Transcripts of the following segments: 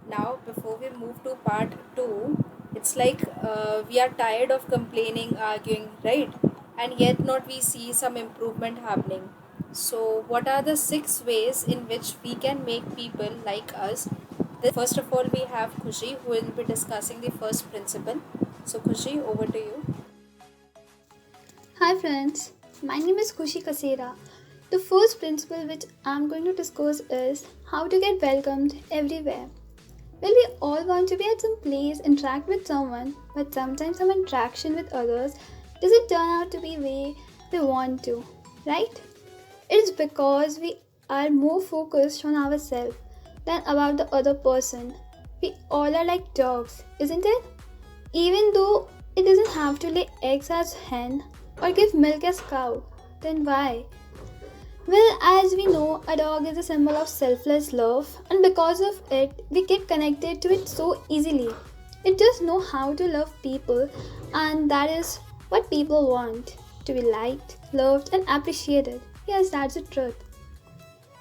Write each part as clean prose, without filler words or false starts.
Now, before we move to part two, it's like we are tired of complaining, arguing, right? And yet, not we see some improvement happening. So, what are the six ways in which we can make people like us? First of all, we have Khushi who will be discussing the first principle. So, Khushi, over to you. Hi friends, my name is Kushi Kasera. The first principle which I'm going to discuss is how to get welcomed everywhere. Well, we all want to be at some place, interact with someone, but sometimes some interaction with others doesn't turn out to be the way we want to, right? It's because we are more focused on ourselves than about the other person. We all are like dogs, isn't it? Even though it doesn't have to lay eggs as hen or give milk as cow, then why? Well, as we know, a dog is a symbol of selfless love, and because of it, we get connected to it so easily. It just know how to love people, and that is what people want to be liked, loved, and appreciated. Yes, that's the truth.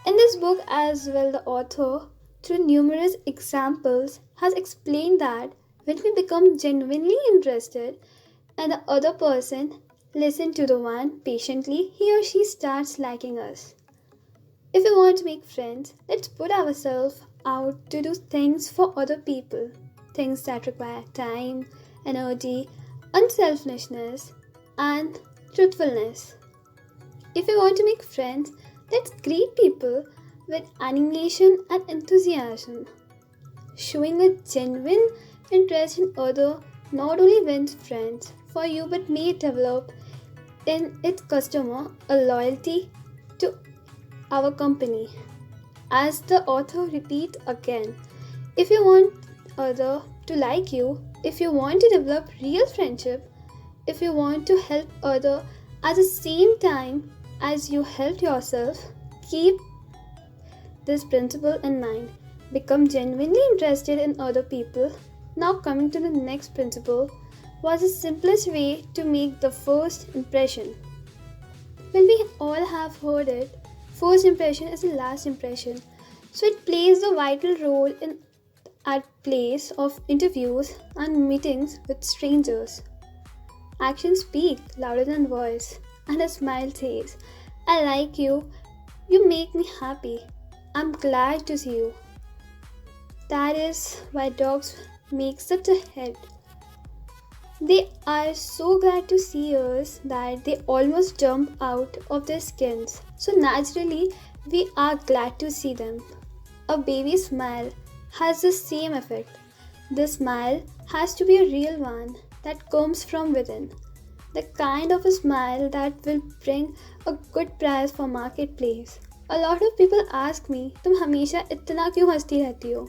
In this book, as well, the author, through numerous examples, has explained that when we become genuinely interested and the other person listen to the one patiently, he or she starts liking us. If we want to make friends, let's put ourselves out to do things for other people. Things that require time, energy, unselfishness, and truthfulness. If we want to make friends, let's greet people with animation and enthusiasm. Showing a genuine interest in other not only wins friends for you but may develop in its customer a loyalty to our company. As the author repeats again, if you want other to like you, if you want to develop real friendship, if you want to help other at the same time as you help yourself, keep this principle in mind. Become genuinely interested in other people. Now, coming to the next principle, was the simplest way to make the first impression. Well, we all have heard it. First impression is the last impression. So it plays a vital role in at place of interviews and meetings with strangers. Actions speak louder than voice, and a smile says, I like you, you make me happy. I'm glad to see you. That is why dogs make such a hit. They are so glad to see us that they almost jump out of their skins. So naturally, we are glad to see them. A baby smile has the same effect. The smile has to be a real one that comes from within. The kind of a smile that will bring a good price for marketplace. A lot of people ask me, तुम हमेशा इतना क्यों हंसती रहती हो?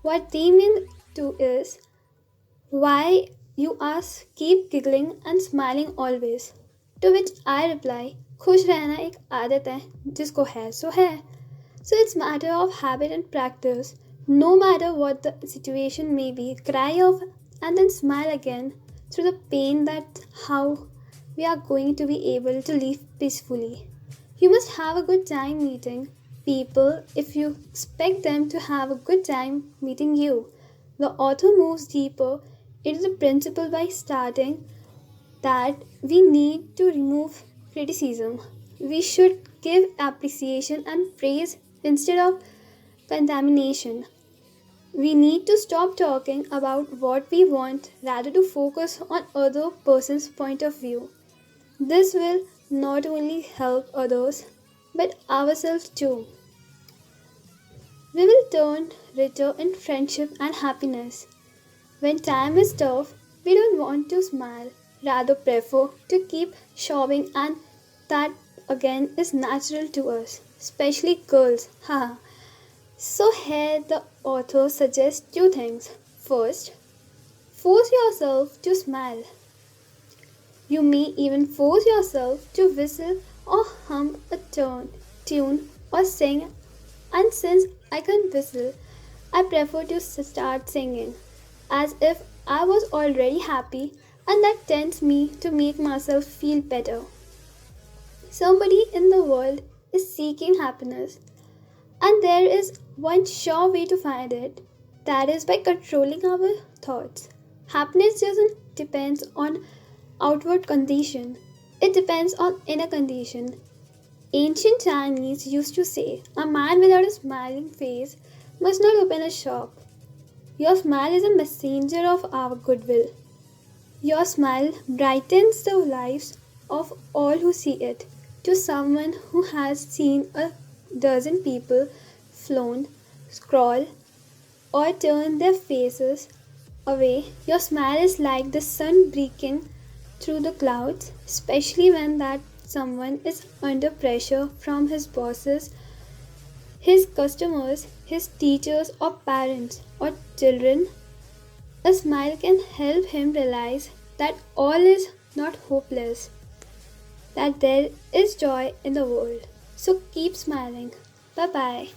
What they mean to is why you ask keep giggling and smiling always. To which I reply, खुश रहना एक आदत है जिसको है सो है. So it's matter of habit and practice. No matter what the situation may be, cry off and then smile again through the pain that how we are going to be able to live peacefully. You must have a good time meeting people if you expect them to have a good time meeting you. The author moves deeper into the principle by starting that we need to remove criticism. We should give appreciation and praise instead of contamination. We need to stop talking about what we want rather to focus on other person's point of view. This will not only help others but ourselves too. We will turn richer in friendship and happiness. When time is tough, we don't want to smile, rather prefer to keep shopping and that again is natural to us, especially girls. Haha. So here the author suggests two things. First, force yourself to smile. You may even force yourself to whistle or hum a tune or sing. And since I can whistle, I prefer to start singing as if I was already happy, and that tends me to make myself feel better. Somebody in the world is seeking happiness, and there is one sure way to find it. That is by controlling our thoughts. Happiness doesn't depend on outward condition. It depends on inner condition. Ancient Chinese used to say, a man without a smiling face must not open a shop. Your smile is a messenger of our goodwill. Your smile brightens the lives of all who see it. To someone who has seen a dozen people flown, scroll, or turn their faces away, your smile is like the sun breaking through the clouds, especially when that someone is under pressure from his bosses, his customers, his teachers, or parents, or children. A smile can help him realize that all is not hopeless, that there is joy in the world. So keep smiling. Bye bye.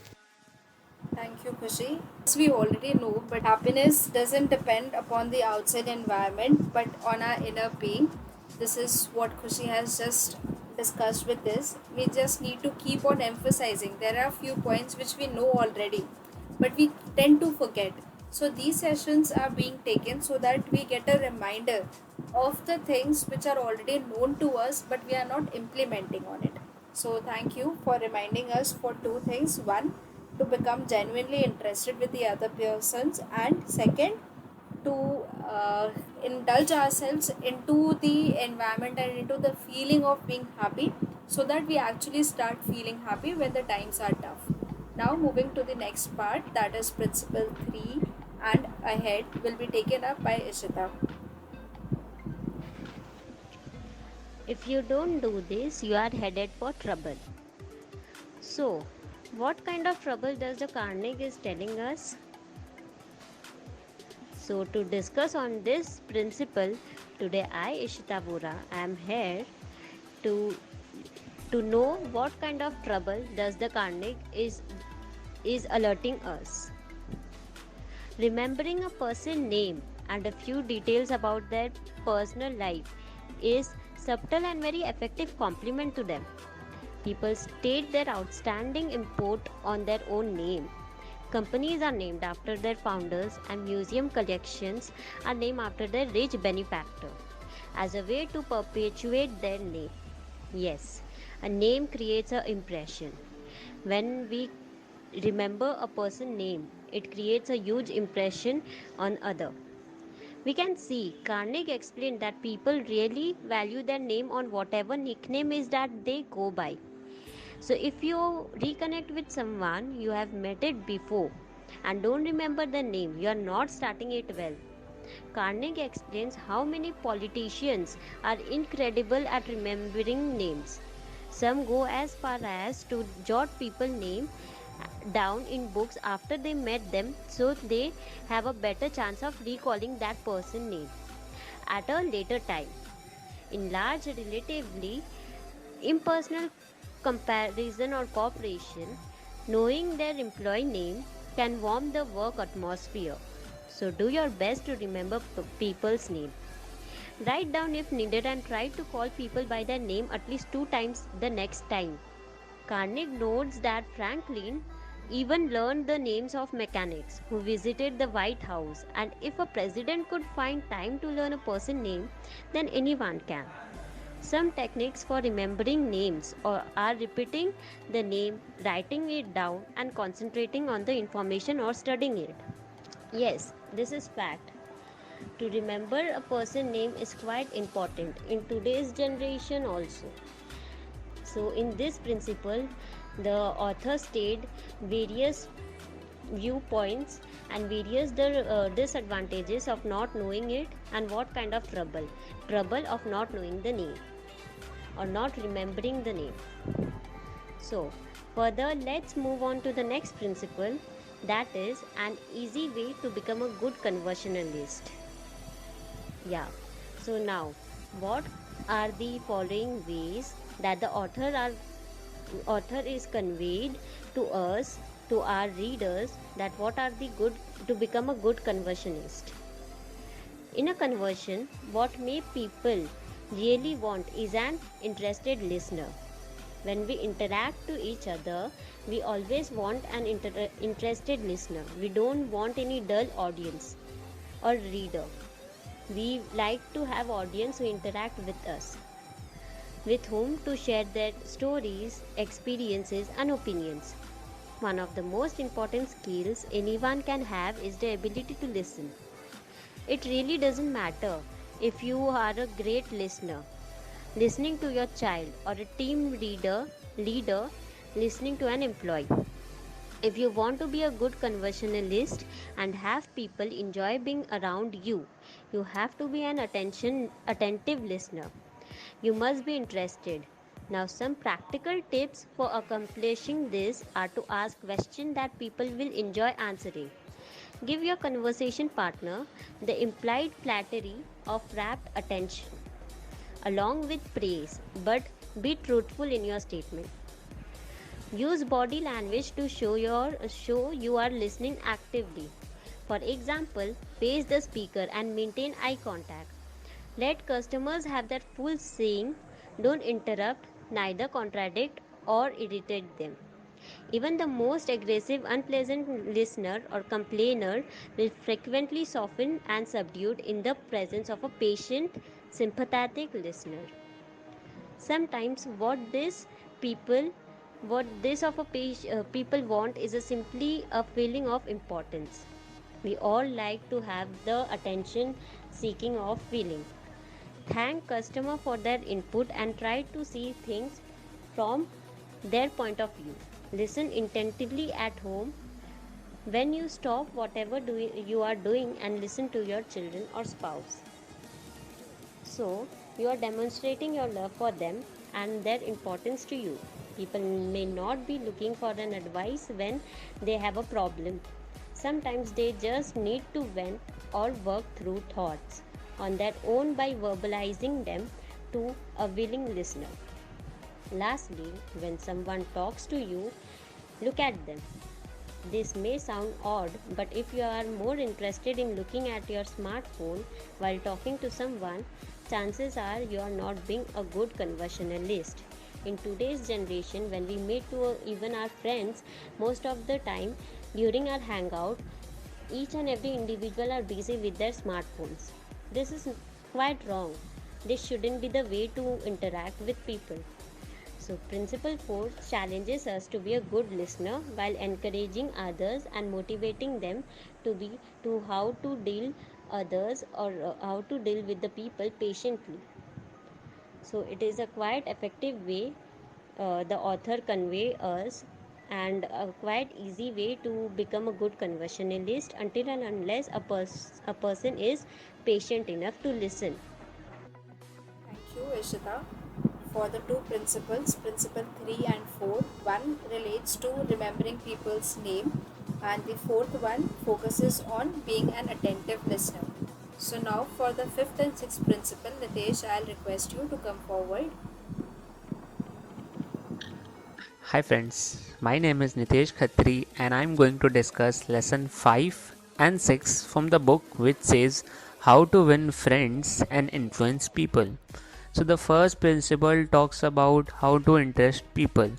Thank you, Khushi. As we already know, but happiness doesn't depend upon the outside environment but on our inner being. This is what Khushi has just discussed with this. We just need to keep on emphasizing. There are a few points which we know already, but we tend to forget. So these sessions are being taken so that we get a reminder of the things which are already known to us but we are not implementing on it. So thank you for reminding us for two things. One, to become genuinely interested with the other persons, and second, to indulge ourselves into the environment and into the feeling of being happy, so that we actually start feeling happy when the times are tough. Now moving to the next part, that is principle 3 and ahead, will be taken up by Ishita. If you don't do this, you are headed for trouble. So, what kind of trouble does the Carnegie is telling us? So, to discuss on this principle, today I, Ishita Vora, am here to know what kind of trouble does the Carnegie is alerting us. Remembering a person name and a few details about their personal life is subtle and very effective compliment to them. People state their outstanding import on their own name. Companies are named after their founders, and museum collections are named after their rich benefactor as a way to perpetuate their name. Yes, a name creates an impression. When we remember a person name, it creates a huge impression on other. We can see Carnegie explained that people really value their name on whatever nickname is that they go by. So if you reconnect with someone you have met it before and don't remember the name, you are not starting it well. Carnegie explains how many politicians are incredible at remembering names. Some go as far as to jot people name down in books after they met them so they have a better chance of recalling that person name at a later time. In large relatively impersonal comparison or cooperation, knowing their employee name can warm the work atmosphere. So do your best to remember people's name. Write down if needed and try to call people by their name at least 2 times the next time. Carnegie notes that Franklin even learned the names of mechanics who visited the White House, and if a president could find time to learn a person's name, then anyone can. Some techniques for remembering names are repeating the name, writing it down, and concentrating on the information or studying it. Yes, this is fact. To remember a person's name is quite important in today's generation also. So, in this principle, the author stated various viewpoints and various disadvantages of not knowing it and what kind of trouble of not knowing the name or not remembering the name. So, further, let's move on to the next principle, that is an easy way to become a good conversationalist. Yeah. So now, what are the following ways that the author is conveyed to us, to our readers, that what are the good to become a good conversionist? In a conversion, what may people really want is an interested listener. When we interact to each other, we always want an interested listener. We don't want any dull audience or reader. We like to have audience who interact with us, with whom to share their stories, experiences and opinions. One of the most important skills anyone can have is the ability to listen. It really doesn't matter if you are a great listener, listening to your child, or a leader listening to an employee. If you want to be a good conversationalist and have people enjoy being around you, you have to be an attentive listener. You must be interested. Now, some practical tips for accomplishing this are to ask questions that people will enjoy answering. Give your conversation partner the implied flattery of rapt attention, along with praise, but be truthful in your statement. Use body language to show you are listening actively. For example, face the speaker and maintain eye contact. Let customers have their full saying. Don't interrupt, neither contradict or irritate them. Even the most aggressive, unpleasant listener or complainer will frequently soften and subdued in the presence of a patient, sympathetic listener. Sometimes people what this of a people want is simply a feeling of importance. We all like to have the attention seeking of feeling. Thank customer for their input and try to see things from their point of view. Listen attentively at home when you stop whatever you are doing and listen to your children or spouse. So, you are demonstrating your love for them and their importance to you. People may not be looking for an advice when they have a problem. Sometimes they just need to vent or work through thoughts on their own by verbalizing them to a willing listener. Lastly, when someone talks to you, look at them. This may sound odd, but if you are more interested in looking at your smartphone while talking to someone, chances are you are not being a good conversationalist. In today's generation, when we meet to even our friends, most of the time during our hangout, each and every individual are busy with their smartphones. This is quite wrong. This shouldn't be the way to interact with people. So, Principle 4 challenges us to be a good listener while encouraging others and motivating them to how to deal others or how to deal with the people patiently. So, it is a quite effective way the author convey us and a quite easy way to become a good conversationalist until and unless a person is patient enough to listen. Thank you, Ishita. For the two principles, principle 3 and 4, one relates to remembering people's name, and the fourth one focuses on being an attentive listener. So, now for the fifth and sixth principle, Nitesh, I'll request you to come forward. Hi friends, my name is Nitesh Khatri and I'm going to discuss lesson 5 and 6 from the book which says how to win friends and influence people. So the first principle talks about how to interest people.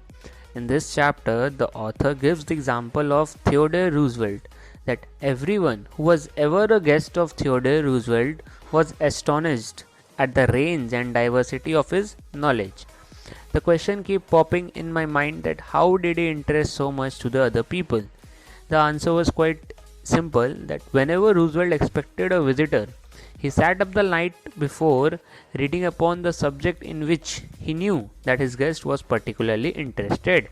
In this chapter, the author gives the example of Theodore Roosevelt, that everyone who was ever a guest of Theodore Roosevelt was astonished at the range and diversity of his knowledge. The question kept popping in my mind that how did he interest so much to the other people? The answer was quite simple, that whenever Roosevelt expected a visitor, he sat up the night before reading upon the subject in which he knew that his guest was particularly interested.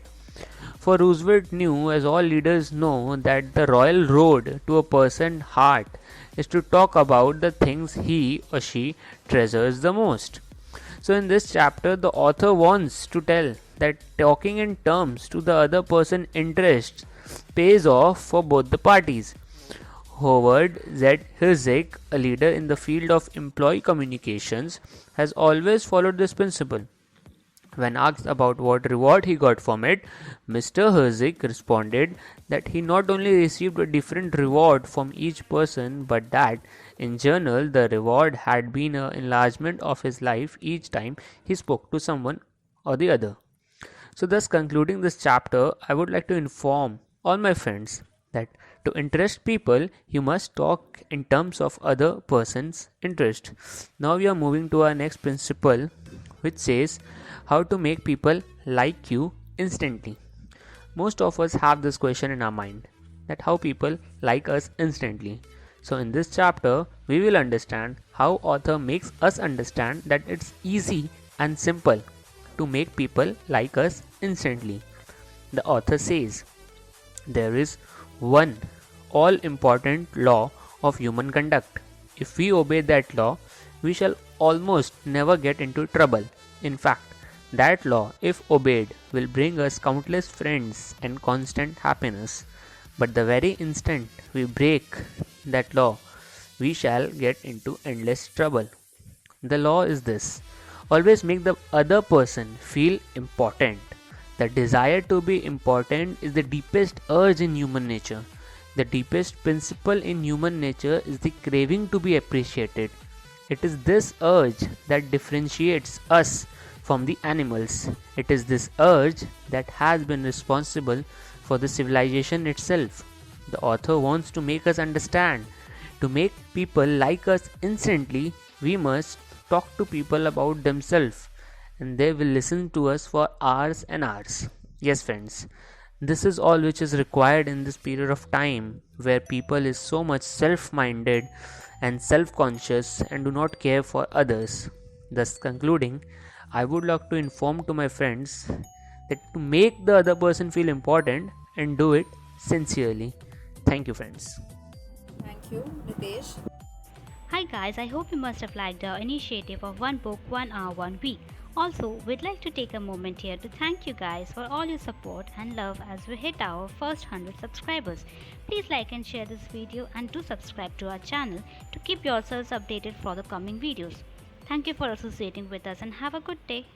For Roosevelt knew, as all leaders know, that the royal road to a person's heart is to talk about the things he or she treasures the most. So, in this chapter, the author wants to tell that talking in terms to the other person's interests pays off for both the parties. Howard Z. Herzig, a leader in the field of employee communications, has always followed this principle. When asked about what reward he got from it, Mr. Herzig responded that he not only received a different reward from each person, but that, in general, the reward had been an enlargement of his life each time he spoke to someone or the other. So, thus concluding this chapter, I would like to inform all my friends that to interest people, you must talk in terms of other person's interest. Now, we are moving to our next principle, which says how to make people like you instantly. Most of us have this question in our mind, that how people like us instantly. So in this chapter, we will understand how author makes us understand that it's easy and simple to make people like us instantly. The author says, there is one all important law of human conduct. If we obey that law, we shall almost never get into trouble. In fact, that law, if obeyed, will bring us countless friends and constant happiness. But the very instant we break that law, we shall get into endless trouble. The law is this: always make the other person feel important. The desire to be important is the deepest urge in human nature. The deepest principle in human nature is the craving to be appreciated. It is this urge that differentiates us from the animals. It is this urge that has been responsible for the civilization itself. The author wants to make us understand. To make people like us instantly, we must talk to people about themselves, and they will listen to us for hours and hours. Yes, friends, this is all which is required in this period of time where people is so much self-minded and self-conscious and do not care for others. Thus concluding, I would like to inform to my friends that to make the other person feel important and do it sincerely. Thank you, friends. Thank you, Nitesh. Hi guys, I hope you must have liked our initiative of one book, 1 hour, 1 week. Also, we'd like to take a moment here to thank you guys for all your support and love as we hit our first 100 subscribers. Please like and share this video and do subscribe to our channel to keep yourselves updated for the coming videos. Thank you for associating with us and have a good day.